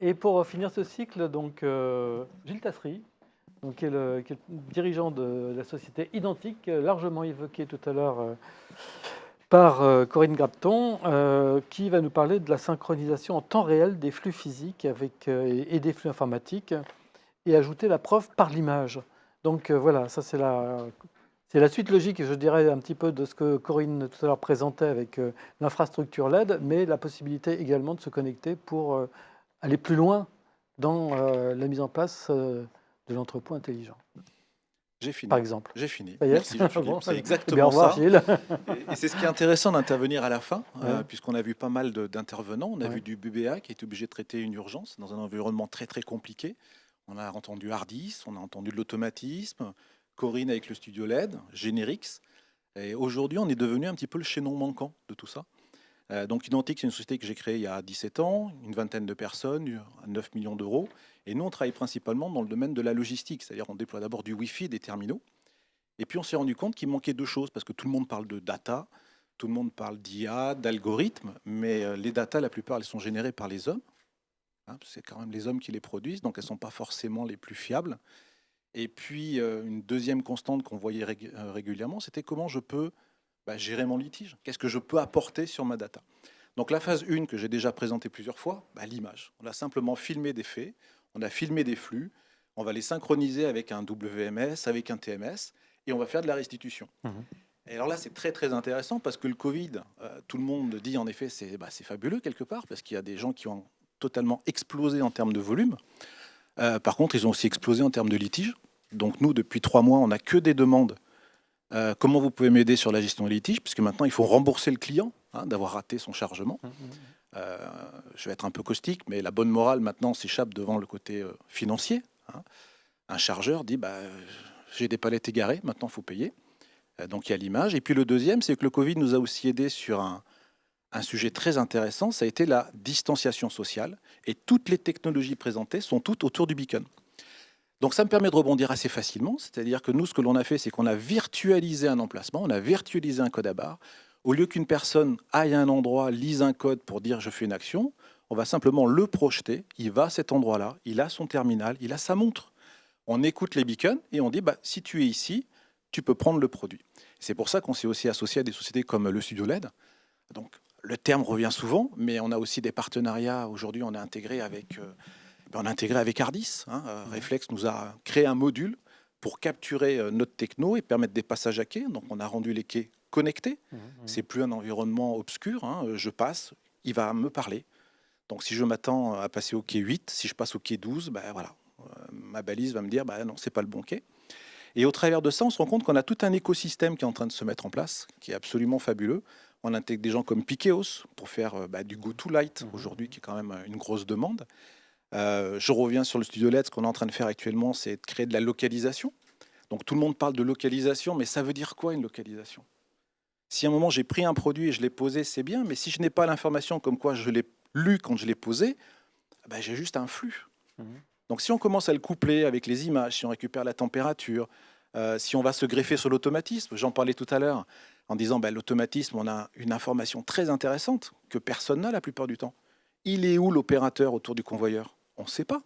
Et pour finir ce cycle, donc, Gilles Tassery, donc, qui est le dirigeant de la société Identique, largement évoqué tout à l'heure par Corinne Grapton, qui va nous parler de la synchronisation en temps réel des flux physiques et des flux informatiques, et ajouter la preuve par l'image. Donc voilà, ça c'est la suite logique, je dirais, un petit peu de ce que Corinne tout à l'heure présentait avec l'infrastructure LED, mais la possibilité également de se connecter pour aller plus loin dans la mise en place de l'entrepôt intelligent, J'ai par fini. exemple. J'ai fini. Ça y est. Merci Jean-Philippe. Bon, C'est eh bien, au exactement revoir, ça. Gilles. Et c'est ce qui est intéressant d'intervenir à la fin, Ouais, puisqu'on a vu pas mal d'intervenants. On a vu ouais. du BBA qui est obligé de traiter une urgence dans un environnement très très compliqué. On a entendu Hardis, on a entendu de l'automatisme, Corinne avec le studio LED, Generix. Et aujourd'hui, on est devenu un petit peu le chaînon manquant de tout ça. Donc Identique, c'est une société que j'ai créée il y a 17 ans, une vingtaine de personnes, 9 millions d'euros. Et nous, on travaille principalement dans le domaine de la logistique, c'est-à-dire on déploie d'abord du Wi-Fi, des terminaux. Et puis on s'est rendu compte qu'il manquait deux choses, parce que tout le monde parle de data, tout le monde parle d'IA, d'algorithmes, mais les data, la plupart, elles sont générées par les hommes. Hein, c'est quand même les hommes qui les produisent, donc elles ne sont pas forcément les plus fiables. Et puis une deuxième constante qu'on voyait régulièrement, c'était comment je peux gérer mon litige, qu'est-ce que je peux apporter sur ma data. Donc la phase 1 que j'ai déjà présentée plusieurs fois, l'image. On a simplement filmé des faits, on a filmé des flux, on va les synchroniser avec un WMS, avec un TMS, et on va faire de la restitution. Mhm. Et alors là, c'est très très intéressant parce que le Covid, tout le monde dit en effet, c'est fabuleux quelque part, parce qu'il y a des gens qui ont totalement explosé en termes de volume. Par contre, ils ont aussi explosé en termes de litige. Donc nous, depuis 3 mois, on n'a que des demandes. Comment vous pouvez m'aider sur la gestion des litiges, puisque maintenant, il faut rembourser le client d'avoir raté son chargement. Mhm. Euh, je vais être un peu caustique, mais la bonne morale maintenant s'échappe devant le côté financier. Hein. Un chargeur dit j'ai des palettes égarées, maintenant il faut payer. Donc il y a l'image. Et puis le deuxième, c'est que le Covid nous a aussi aidé sur un sujet très intéressant, ça a été la distanciation sociale. Et toutes les technologies présentées sont toutes autour du beacon. Donc ça me permet de rebondir assez facilement, c'est-à-dire que nous, ce que l'on a fait, c'est qu'on a virtualisé un emplacement, on a virtualisé un code à barre. Au lieu qu'une personne aille à un endroit, lise un code pour dire je fais une action, on va simplement le projeter, il va à cet endroit-là, il a son terminal, il a sa montre. On écoute les beacons et on dit si tu es ici, tu peux prendre le produit. C'est pour ça qu'on s'est aussi associé à des sociétés comme le Studio LED. Donc le terme revient souvent, mais on a aussi des partenariats. Aujourd'hui, on a intégré avec Ardis. Reflex nous a créé un module pour capturer notre techno et permettre des passages à quai. Donc on a rendu les quais connectés. Mhm. C'est plus un environnement obscur. Je passe, il va me parler. Donc si je m'attends à passer au quai 8, si je passe au quai 12, voilà, ma balise va me dire non, c'est pas le bon quai. Et au travers de ça, on se rend compte qu'on a tout un écosystème qui est en train de se mettre en place, qui est absolument fabuleux. On intègre des gens comme Pikeos pour faire du go-to-light aujourd'hui, qui est quand même une grosse demande. Je reviens sur le studio LED. Ce qu'on est en train de faire actuellement, c'est de créer de la localisation. Donc tout le monde parle de localisation, mais ça veut dire quoi une localisation? Si à un moment j'ai pris un produit et je l'ai posé, c'est bien, mais si je n'ai pas l'information comme quoi je l'ai lu quand je l'ai posé, j'ai juste un flux. Mhm. Donc si on commence à le coupler avec les images, si on récupère la température, si on va se greffer sur l'automatisme, j'en parlais tout à l'heure, en disant l'automatisme, on a une information très intéressante que personne n'a la plupart du temps. Il est où l'opérateur autour du convoyeur? On ne sait pas.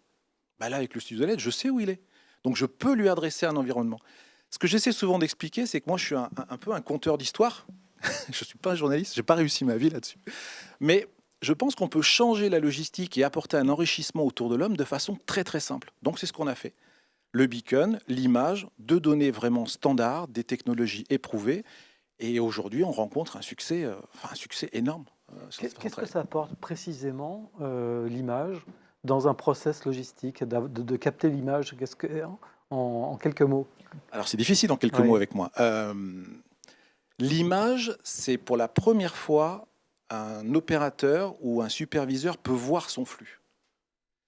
Là, avec le studio LED, je sais où il est. Donc je peux lui adresser un environnement. Ce que j'essaie souvent d'expliquer, c'est que moi, je suis un peu un conteur d'histoire. Je ne suis pas un journaliste, je n'ai pas réussi ma vie là-dessus. Mais je pense qu'on peut changer la logistique et apporter un enrichissement autour de l'homme de façon très très simple. Donc c'est ce qu'on a fait. Le beacon, l'image, deux données vraiment standards, des technologies éprouvées. Et aujourd'hui, on rencontre un succès énorme sur cette Qu'est-ce que rentrée. ça apporte précisément, l'image, dans un process logistique, de capter l'image? En quelques mots? Alors c'est difficile en quelques mots Oui. avec moi. L'image, c'est pour la première fois un opérateur ou un superviseur peut voir son flux.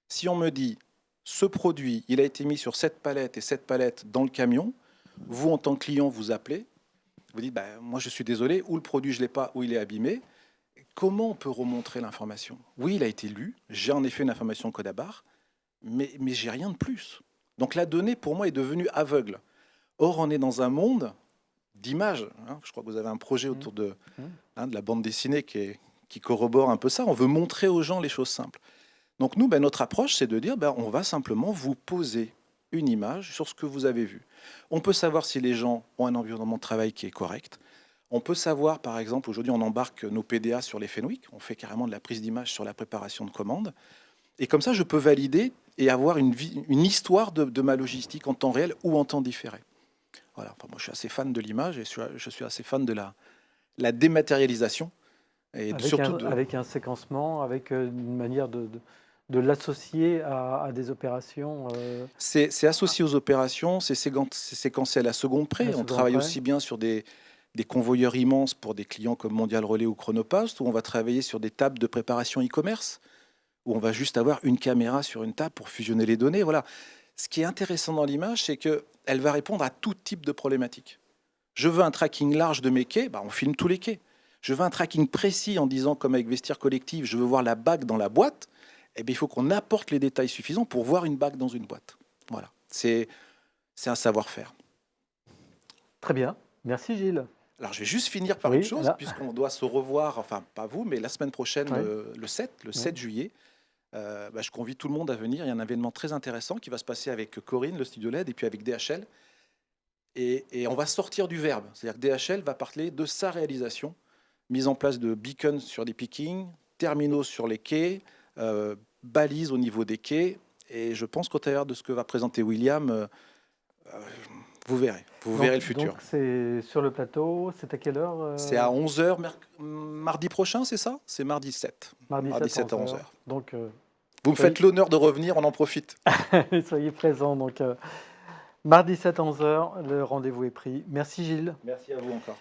Si on me dit, ce produit, il a été mis sur cette palette et cette palette dans le camion, vous, en tant que client, vous appelez, vous dites, moi je suis désolé, ou le produit je ne l'ai pas, ou il est abîmé. Comment on peut remontrer l'information? Oui, il a été lu, j'ai en effet une information code à barre, mais j'ai rien de plus. Donc la donnée, pour moi, est devenue aveugle. Or, on est dans un monde d'images. Je crois que vous avez un projet Mhm. autour de Mhm. la bande dessinée qui corrobore un peu ça. On veut montrer aux gens les choses simples. Donc nous, notre approche, c'est de dire, on va simplement vous poser une image sur ce que vous avez vu. On peut savoir si les gens ont un environnement de travail qui est correct. On peut savoir, par exemple, aujourd'hui, on embarque nos PDA sur les Fenwick. On fait carrément de la prise d'image sur la préparation de commandes. Et comme ça, je peux valider et avoir une histoire de ma logistique en temps réel ou en temps différé. Voilà. Enfin, moi, je suis assez fan de l'image et je suis assez fan de la dématérialisation. Et avec un séquencement, avec une manière de l'associer à des opérations. C'est associé aux opérations, c'est séquencé à la seconde près. On travaille aussi bien sur des convoyeurs immenses pour des clients comme Mondial Relais ou Chronopost, où on va travailler sur des tables de préparation e-commerce, où on va juste avoir une caméra sur une table pour fusionner les données. Voilà. Ce qui est intéressant dans l'image, c'est qu'elle va répondre à tout type de problématiques. Je veux un tracking large de mes quais, on filme tous les quais. Je veux un tracking précis en disant, comme avec Vestiaire Collectif, je veux voir la bague dans la boîte. Il faut qu'on apporte les détails suffisants pour voir une bague dans une boîte. Voilà, c'est un savoir-faire. Très bien, merci Gilles. Alors je vais juste finir par une chose, puisqu'on doit se revoir, enfin pas vous, mais la semaine prochaine, le 7 juillet. Je convie tout le monde à venir. Il y a un événement très intéressant qui va se passer avec Corinne, le Studio LED, et puis avec DHL. Et on va sortir du verbe. C'est-à-dire que DHL va parler de sa réalisation, mise en place de beacons sur des pickings, terminaux sur les quais, balises au niveau des quais. Et je pense qu'au travers de ce que va présenter William, vous verrez le futur. Donc c'est sur le plateau, c'est à quelle heure C'est à 11h mardi prochain, c'est ça? C'est mardi 7. Mardi 7 à 11h. Donc, vous me faites l'honneur de revenir, on en profite. Soyez présents. Donc, mardi 7 à 11h, le rendez-vous est pris. Merci Gilles. Merci à vous encore.